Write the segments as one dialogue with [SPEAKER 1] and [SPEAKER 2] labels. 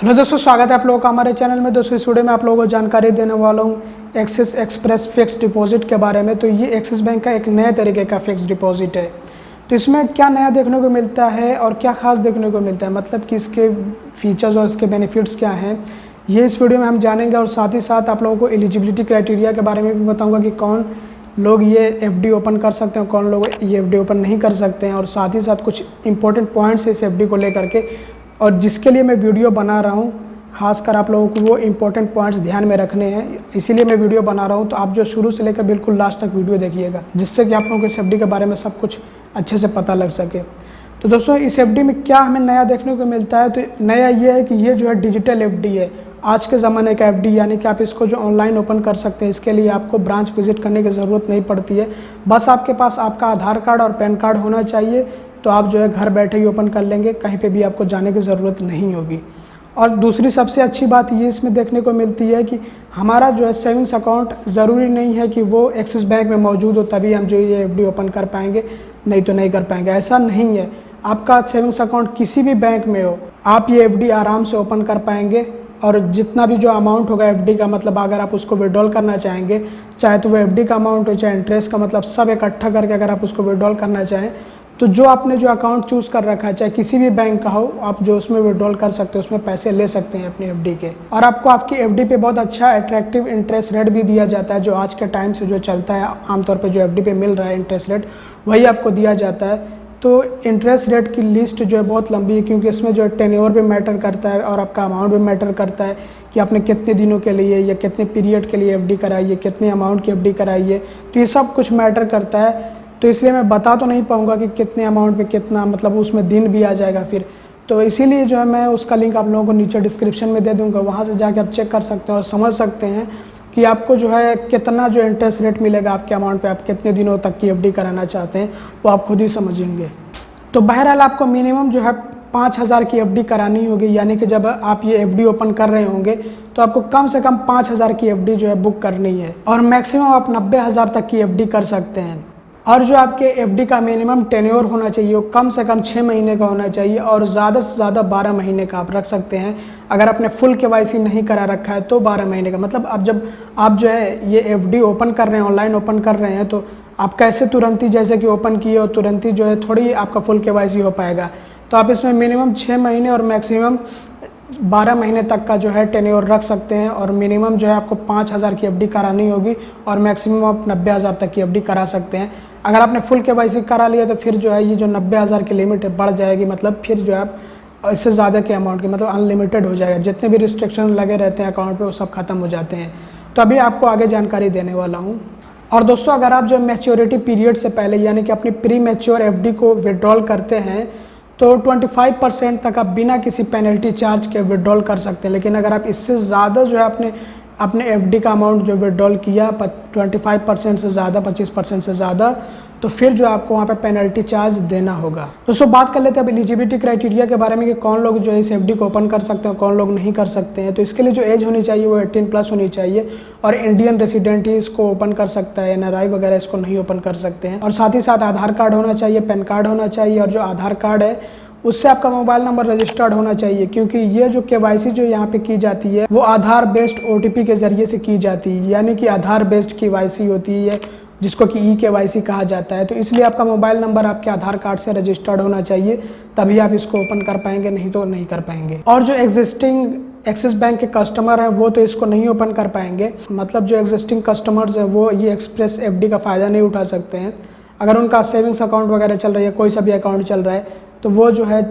[SPEAKER 1] Hello दोस्तों, स्वागत है आप लोगों का हमारे चैनल में। दोस्तों इस वीडियो में आप लोगों को जानकारी देने वाला हूँ एक्सिस एक्सप्रेस फिक्स डिपॉजिट के बारे में। तो ये एक्सिस बैंक का एक नए तरीके का फिक्स डिपॉजिट है। तो इसमें क्या नया देखने को मिलता है और क्या खास देखने को मिलता है, मतलब कि इसके फीचर्स और इसके बेनिफिट्स क्या हैं, ये इस वीडियो में हम जानेंगे। और साथ ही साथ आप लोगों को एलिजिबिलिटी क्राइटेरिया के बारे में भी बताऊँगा कि कौन लोग ये एफडी ओपन कर सकते हैं, कौन लोग ये एफडी ओपन नहीं कर सकते हैं। और साथ ही साथ कुछ इंपॉर्टेंट पॉइंट्स इस एफडी को लेकर के, और जिसके लिए मैं वीडियो बना रहा हूँ, खासकर आप लोगों को वो इंपॉर्टेंट पॉइंट्स ध्यान में रखने हैं, इसीलिए मैं वीडियो बना रहा हूँ। तो आप जो शुरू से लेकर बिल्कुल लास्ट तक वीडियो देखिएगा, जिससे कि आप लोगों को इस एफडी के बारे में सब कुछ अच्छे से पता लग सके। तो दोस्तों इस एफडी में क्या हमें नया देखने को मिलता है, तो नया ये है कि ये जो है डिजिटल एफडी है, आज के ज़माने का एफडी, यानी कि आप इसको जो ऑनलाइन ओपन कर सकते हैं। इसके लिए आपको ब्रांच विजिट करने की ज़रूरत नहीं पड़ती है, बस आपके पास आपका आधार कार्ड और पैन कार्ड होना चाहिए। तो आप जो है घर बैठे ही ओपन कर लेंगे, कहीं पे भी आपको जाने की ज़रूरत नहीं होगी। और दूसरी सबसे अच्छी बात ये इसमें देखने को मिलती है कि हमारा जो है सेविंग्स अकाउंट ज़रूरी नहीं है कि वो एक्सिस बैंक में मौजूद हो तभी हम जो ये एफडी ओपन कर पाएंगे, नहीं तो नहीं कर पाएंगे। ऐसा नहीं है, आपका सेविंग्स अकाउंट किसी भी बैंक में हो, आप ये एफडी आराम से ओपन कर पाएंगे। और जितना भी जो अमाउंट होगा एफडी का, मतलब अगर आप उसको विड्रॉल करना चाहेंगे, चाहे तो वो एफडी का अमाउंट हो चाहे इंटरेस्ट का, मतलब सब इकट्ठा करके अगर आप उसको विड्रॉल करना चाहें, तो जो आपने जो अकाउंट चूज़ कर रखा है, चाहे किसी भी बैंक का हो, आप जो उसमें विड्रॉल कर सकते हैं, उसमें पैसे ले सकते हैं अपनी एफडी के। और आपको आपकी एफडी पे बहुत अच्छा अट्रैक्टिव इंटरेस्ट रेट भी दिया जाता है, जो आज के टाइम से जो चलता है आमतौर पे, जो एफडी पे मिल रहा है इंटरेस्ट रेट, वही आपको दिया जाता है। तो इंटरेस्ट रेट की लिस्ट जो है बहुत लंबी है, क्योंकि इसमें जो है टेन्योर भी मैटर करता है और आपका अमाउंट भी मैटर करता है कि आपने कितने दिनों के लिए या कितने पीरियड के लिए एफडी कराई है, कितने अमाउंट की एफडी कराई है, तो ये सब कुछ मैटर करता है। तो इसलिए मैं बता तो नहीं पाऊँगा कि कितने अमाउंट पे कितना, मतलब उसमें दिन भी आ जाएगा फिर। तो इसीलिए जो है मैं उसका लिंक आप लोगों को नीचे डिस्क्रिप्शन में दे दूँगा, वहाँ से जाके आप चेक कर सकते हैं और समझ सकते हैं कि आपको जो है कितना जो इंटरेस्ट रेट मिलेगा आपके अमाउंट पे, आप कितने दिनों तक की एफडी कराना चाहते हैं, वो आप खुद ही समझेंगे। तो बहरहाल आपको मिनिमम जो है 5,000 की एफडी करानी होगी, यानी कि जब आप ये एफडी ओपन कर रहे होंगे तो आपको कम से कम 5,000 की एफडी जो है बुक करनी है। और मैक्सिमम आप 90,000 तक की एफडी कर सकते हैं। और जो आपके एफडी का मिनिमम टेन्योर होना चाहिए वो कम से कम 6 महीने का होना चाहिए, और ज़्यादा से ज़्यादा 12 महीने का आप रख सकते हैं। अगर आपने फुल केवाईसी नहीं करा रखा है तो 12 महीने का, मतलब अब जब आप जो है ये एफडी ओपन कर रहे हैं, ऑनलाइन ओपन कर रहे हैं, तो आप कैसे तुरंत ही जैसे कि ओपन किए और तुरंत ही जो है थोड़ी आपका फुल केवाईसी हो पाएगा। तो आप इसमें मिनिमम 6 महीने और मैक्सिमम 12 महीने तक का जो है टेन्योर रख सकते हैं। और मिनिमम जो है आपको 5,000 की एफडी करानी होगी, और मैक्सिमम आप 90,000 तक की एफडी करा सकते हैं। अगर आपने फुल केवाईसी करा लिया तो फिर जो है ये जो 90,000 की लिमिट है बढ़ जाएगी, मतलब फिर जो है आप इससे ज़्यादा के अमाउंट की, मतलब अनलिमिटेड हो जाएगा। जितने भी रिस्ट्रिक्शन लगे रहते हैं अकाउंट पे वो सब खत्म हो जाते हैं। तो अभी आपको आगे जानकारी देने वाला हूँ। और दोस्तों अगर आप जो मैच्योरिटी पीरियड से पहले, यानी कि अपनी प्री मैच्योर एफडी को विड्रॉल करते हैं, तो 25% तक आप बिना किसी पेनल्टी चार्ज के विड्रॉल कर सकते हैं। लेकिन अगर आप इससे ज़्यादा जो है अपने एफडी का अमाउंट जो विड्रॉल किया 25% से ज़्यादा, 25% से ज़्यादा, तो फिर जो आपको वहाँ पे पेनल्टी चार्ज देना होगा। दोस्तों बात कर लेते हैं अब एलिजिबिलिटी क्राइटेरिया के बारे में कि कौन लोग जो है इस एफडी को ओपन कर सकते हैं, कौन लोग नहीं कर सकते हैं। तो इसके लिए जो एज होनी चाहिए वो 18+ होनी चाहिए, और इंडियन रेसिडेंट ही इसको ओपन कर सकता है, एनआरआई वगैरह इसको नहीं ओपन कर सकते हैं। और साथ ही साथ आधार कार्ड होना चाहिए, पैन कार्ड होना चाहिए, और जो आधार कार्ड है उससे आपका मोबाइल नंबर रजिस्टर्ड होना चाहिए, क्योंकि ये जो केवाईसी जो यहाँ पे की जाती है वो आधार बेस्ड ओटीपी के ज़रिए से की जाती है, यानी कि आधार बेस्ड केवाईसी होती है, जिसको कि ई केवाईसी कहा जाता है। तो इसलिए आपका मोबाइल नंबर आपके आधार कार्ड से रजिस्टर्ड होना चाहिए, तभी आप इसको ओपन कर पाएंगे, नहीं तो नहीं कर पाएंगे। और जो एग्जिस्टिंग एक्सिस बैंक के कस्टमर हैं वो तो इसको नहीं ओपन कर पाएंगे, मतलब जो एग्जिस्टिंग कस्टमर्स हैं वो ये एक्सप्रेस एफडी का फ़ायदा नहीं उठा सकते हैं। अगर उनका सेविंग्स अकाउंट वगैरह चल रही है, कोई सा भी अकाउंट चल रहा है, तो वो जो है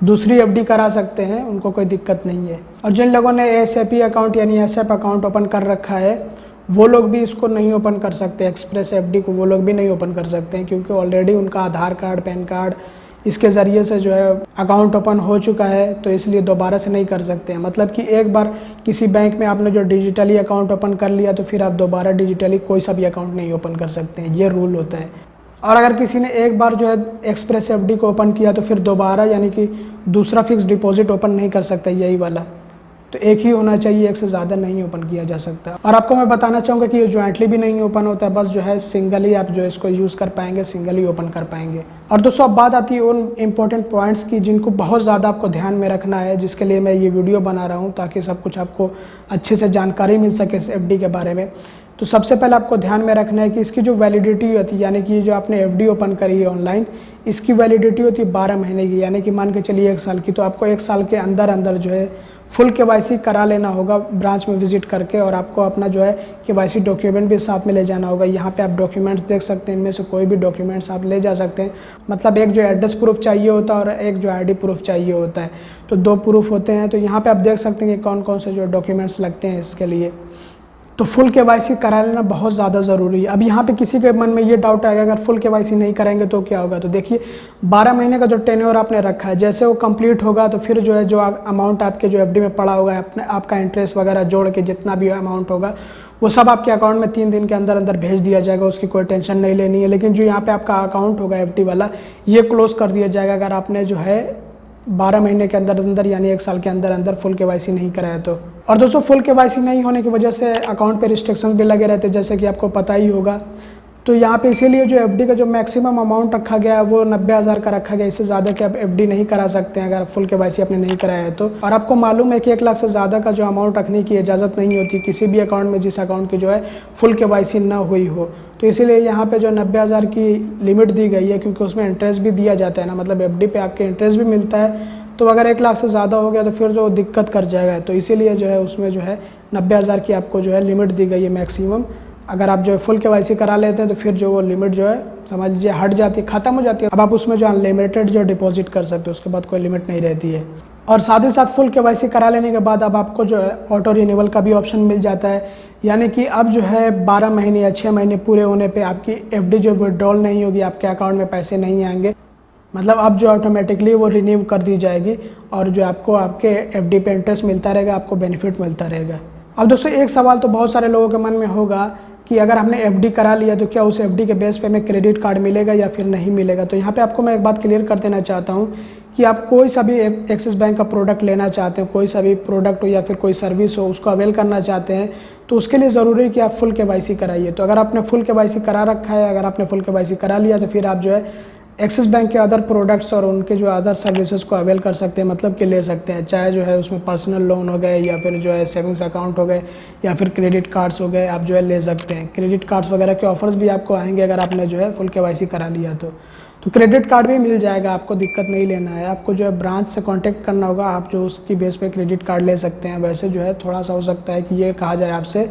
[SPEAKER 1] दूसरी एफडी करा सकते हैं, उनको कोई दिक्कत नहीं है। और जिन लोगों ने एसएपी अकाउंट यानी एसएप अकाउंट ओपन कर रखा है वो लोग भी इसको नहीं ओपन कर सकते, एक्सप्रेस एफडी को वो लोग भी नहीं ओपन कर सकते हैं, क्योंकि ऑलरेडी उनका आधार कार्ड, पैन कार्ड इसके ज़रिए से जो है अकाउंट ओपन हो चुका है, तो इसलिए दोबारा से नहीं कर सकते हैं। मतलब कि एक बार किसी बैंक में आपने जो डिजिटली अकाउंट ओपन कर लिया तो फिर आप दोबारा डिजिटली कोई सा भी अकाउंट नहीं ओपन कर सकते हैं, ये रूल होता है। और अगर किसी ने एक बार जो है एक्सप्रेस एफडी को ओपन किया तो फिर दोबारा यानी कि दूसरा फिक्स डिपॉजिट ओपन नहीं कर सकता, यही वाला। तो एक ही होना चाहिए, एक से ज़्यादा नहीं ओपन किया जा सकता। और आपको मैं बताना चाहूँगा कि ये जॉइंटली भी नहीं ओपन होता है, बस जो है सिंगल ही आप जो है इसको यूज़ कर पाएंगे, सिंगल ही ओपन कर पाएंगे। और दोस्तों अब बात आती है उन इंपॉर्टेंट पॉइंट्स की जिनको बहुत ज़्यादा आपको ध्यान में रखना है, जिसके लिए मैं ये वीडियो बना रहा हूँ, ताकि सब कुछ आपको अच्छे से जानकारी मिल सके इस एफडी के बारे में। तो सबसे पहले आपको ध्यान में रखना है कि इसकी जो वैलिडिटी होती है, यानी कि जो आपने एफडी ओपन करी है ऑनलाइन, इसकी वैलिडिटी होती है 12 महीने की, यानी कि मान के चलिए 1 साल की। तो आपको 1 साल के अंदर अंदर जो है फुल केवाईसी करा लेना होगा ब्रांच में विजिट करके, और आपको अपना जो है केवाईसी डॉक्यूमेंट भी साथ में ले जाना होगा। यहाँ पे आप डॉक्यूमेंट्स देख सकते हैं, इनमें से कोई भी डॉक्यूमेंट्स आप ले जा सकते हैं। मतलब एक जो एड्रेस प्रूफ चाहिए होता है और एक जो आईडी प्रूफ चाहिए होता है, तो 2 प्रूफ होते हैं। तो यहाँ पे आप देख सकते हैं कि कौन कौन से जो डॉक्यूमेंट्स लगते हैं इसके लिए। तो फुल केवाईसी करा लेना बहुत ज़्यादा ज़रूरी है। अब यहाँ पे किसी के मन में ये डाउट आएगा अगर फुल केवाईसी नहीं कराएंगे तो क्या होगा। तो देखिए 12 महीने का जो टेन्योर आपने रखा है, जैसे वो कंप्लीट होगा तो फिर जो है जो अमाउंट आपके जो एफडी में पड़ा होगा, अपने आपका इंटरेस्ट वगैरह जोड़ के जितना भी अमाउंट होगा वो सब आपके अकाउंट में 3 दिन के अंदर अंदर भेज दिया जाएगा। उसकी कोई टेंशन नहीं लेनी है। लेकिन जो यहाँ पे आपका अकाउंट होगा एफडी वाला, ये क्लोज कर दिया जाएगा अगर आपने जो है 12 महीने के अंदर अंदर यानी 1 साल के अंदर अंदर फुल केवाईसी नहीं कराया तो। और दोस्तों फुल केवाईसी नहीं होने की वजह से अकाउंट पे रिस्ट्रिक्शन भी लगे रहते हैं, जैसे कि आपको पता ही होगा। तो यहाँ पे इसीलिए जो एफडी का जो मैक्सिमम अमाउंट रखा गया है वो 90,000 का रखा गया। इससे ज़्यादा कि आप एफडी नहीं करा सकते हैं अगर फुल केवाईसी आपने नहीं कराया है तो। और आपको मालूम है कि 1 लाख से ज़्यादा का जो अमाउंट रखने की इजाज़त नहीं होती किसी भी अकाउंट में, जिस अकाउंट की जो है फुल केवाईसी ना हुई हो। तो इसीलिए यहाँ पे जो 90,000 की लिमिट दी गई है, क्योंकि उसमें इंटरेस्ट भी दिया जाता है ना, मतलब एफडी पे आपके इंटरेस्ट भी मिलता है। तो अगर 1 लाख से ज़्यादा हो गया तो फिर जो दिक्कत कर जाएगा। तो इसीलिए जो है उसमें जो है 90,000 की आपको जो है लिमिट दी गई है मैक्सिमम। अगर आप जो है फुल केवाईसी करा लेते हैं तो फिर जो वो लिमिट जो है समझ लीजिए हट जाती है, ख़त्म हो जाती है। अब आप उसमें जो अनलिमिटेड जो डिपॉजिट कर सकते हो, उसके बाद कोई लिमिट नहीं रहती है। और साथ ही साथ फुल केवाईसी करा लेने के बाद अब आपको जो है ऑटो रिन्यूअल का भी ऑप्शन मिल जाता है, यानी कि अब जो है 12 महीने या 6 महीने पूरे होने पे आपकी एफडी जो विड्रॉल नहीं होगी, आपके अकाउंट में पैसे नहीं आएंगे। मतलब अब जो ऑटोमेटिकली वो रिन्यू कर दी जाएगी और जो आपको आपके एफडी पे इंटरेस्ट मिलता रहेगा, आपको बेनिफिट मिलता रहेगा। अब दोस्तों एक सवाल तो बहुत सारे लोगों के मन में होगा कि अगर हमने एफडी करा लिया तो क्या उस एफडी के बेस पे हमें क्रेडिट कार्ड मिलेगा या फिर नहीं मिलेगा। तो यहाँ पे आपको मैं एक बात क्लियर कर देना चाहता हूँ कि आप कोई सा भी एक्सिस बैंक का प्रोडक्ट लेना चाहते हैं, कोई सा भी प्रोडक्ट हो या फिर कोई सर्विस हो, उसको अवेल करना चाहते हैं, तो उसके लिए ज़रूरी है कि आप फुल केवाईसी कराइए। तो अगर आपने फुल केवाईसी करा रखा है, अगर आपने फुल केवाईसी करा लिया तो फिर आप जो है एक्सिस बैंक के अदर प्रोडक्ट्स और उनके जो अदर सर्विसेज को अवेल कर सकते हैं, मतलब कि ले सकते हैं। चाहे जो है उसमें पर्सनल लोन हो गए या फिर जो है सेविंग्स अकाउंट हो गए या फिर क्रेडिट कार्ड्स हो गए, आप जो है ले सकते हैं। क्रेडिट कार्ड्स वगैरह के ऑफर्स भी आपको आएंगे अगर आपने जो है फुल केवाईसी करा लिया तो क्रेडिट कार्ड भी मिल जाएगा, आपको दिक्कत नहीं लेना है। आपको जो है ब्रांच से कांटेक्ट करना होगा, आप जो उसकी बेस पे क्रेडिट कार्ड ले सकते हैं। वैसे जो है थोड़ा सा हो सकता है कि ये कहा जाए आपसे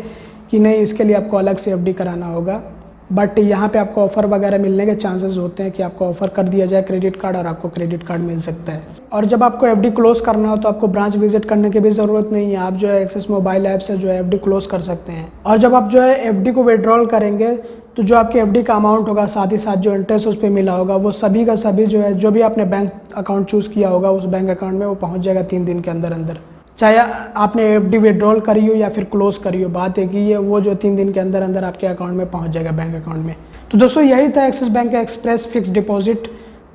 [SPEAKER 1] कि नहीं, इसके लिए आपको अलग से एफडी कराना होगा, बट यहाँ पे आपको ऑफ़र वगैरह मिलने के चांसेस होते हैं कि आपको ऑफ़र कर दिया जाए क्रेडिट कार्ड और आपको क्रेडिट कार्ड मिल सकता है। और जब आपको एफडी क्लोज करना हो तो आपको ब्रांच विजिट करने की भी ज़रूरत नहीं है, आप जो है एक्सिस मोबाइल ऐप से जो है एफडी क्लोज कर सकते हैं। और जब आप जो है एफडी को विड्रॉल करेंगे तो जो आपके एफडी का अमाउंट होगा, साथ ही साथ जो इंटरेस्ट उस पर मिला होगा, वो सभी का सभी जो है जो भी आपने बैंक अकाउंट चूज़ किया होगा उस बैंक अकाउंट में वो पहुँच जाएगा 3 दिन के अंदर अंदर। चाहे आपने एफडी विड्रॉल करी हो या फिर क्लोज करी हो, बात है कि ये वो जो 3 दिन के अंदर अंदर आपके अकाउंट में पहुंच जाएगा बैंक अकाउंट में। तो दोस्तों यही था एक्सिस बैंक का एक्सप्रेस फिक्स डिपॉजिट।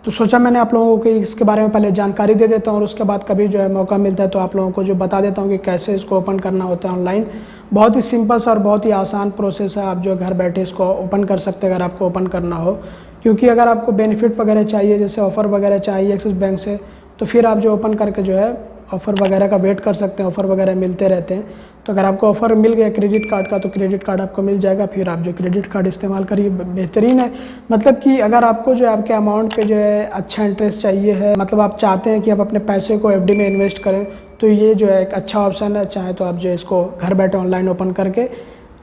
[SPEAKER 1] तो सोचा मैंने आप लोगों को इसके बारे में पहले जानकारी दे देता हूँ और उसके बाद कभी जो है मौका मिलता है तो आप लोगों को जो बता देता हूँ कि कैसे इसको ओपन करना होता है ऑनलाइन। बहुत ही सिंपल सा और बहुत ही आसान प्रोसेस है, आप जो घर बैठे इसको ओपन कर सकते हैं अगर आपको ओपन करना हो। क्योंकि अगर आपको बेनिफिट वगैरह चाहिए, जैसे ऑफ़र वगैरह चाहिए एक्सिस बैंक से, तो फिर आप जो ओपन करके जो है ऑफ़र वगैरह का वेट कर सकते हैं। ऑफ़र वगैरह मिलते रहते हैं, तो अगर आपको ऑफ़र मिल गया क्रेडिट कार्ड का तो क्रेडिट कार्ड आपको मिल जाएगा, फिर आप जो क्रेडिट कार्ड इस्तेमाल करिए, बेहतरीन है। मतलब कि अगर आपको जो है आपके अमाउंट पे जो है अच्छा इंटरेस्ट चाहिए है, मतलब आप चाहते हैं कि आप अपने पैसे को एफडी में इन्वेस्ट करें, तो ये जो है एक अच्छा ऑप्शन है। चाहे तो आप जो है इसको घर बैठे ऑनलाइन ओपन करके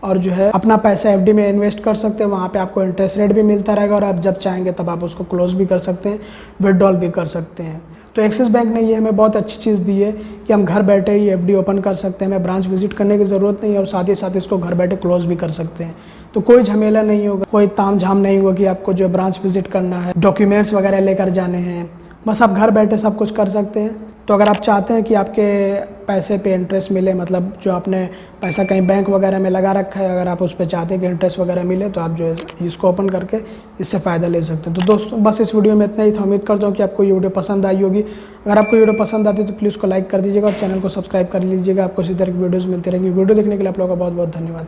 [SPEAKER 1] और जो है अपना पैसा एफडी में इन्वेस्ट कर सकते हैं। वहाँ पे आपको इंटरेस्ट रेट भी मिलता रहेगा और आप जब चाहेंगे तब आप उसको क्लोज भी कर सकते हैं, विड्रॉल भी कर सकते हैं। तो एक्सिस बैंक ने ये हमें बहुत अच्छी चीज़ दी है कि हम घर बैठे ही एफडी ओपन कर सकते हैं, हमें ब्रांच विजिट करने की ज़रूरत नहीं है और साथ ही साथ इसको घर बैठे क्लोज भी कर सकते हैं। तो कोई झमेला नहीं होगा, कोई ताम झाम नहीं होगा कि आपको जो ब्रांच विजिट करना है, डॉक्यूमेंट्स वगैरह लेकर जाने हैं बस आप घर बैठे सब कुछ कर सकते हैं। तो अगर आप चाहते हैं कि आपके पैसे पे इंटरेस्ट मिले, मतलब जो आपने पैसा कहीं बैंक वगैरह में लगा रखा है, अगर आप उस पर चाहते हैं कि इंटरेस्ट वगैरह मिले, तो आप जो है इसको ओपन करके इससे फ़ायदा ले सकते हैं। तो दोस्तों बस इस वीडियो में इतना ही था। उम्मीद करता हूँ कि आपको ये वीडियो पसंद आई होगी। अगर आपको वीडियो पसंद आती है तो प्लीज़ उसको लाइक कर दीजिएगा और चैनल को सब्सक्राइब कर लीजिएगा। आपको इसी तरह की वीडियोज़ मिलती रहेंगी। वीडियो देखने के लिए आप लोगों का बहुत बहुत धन्यवाद।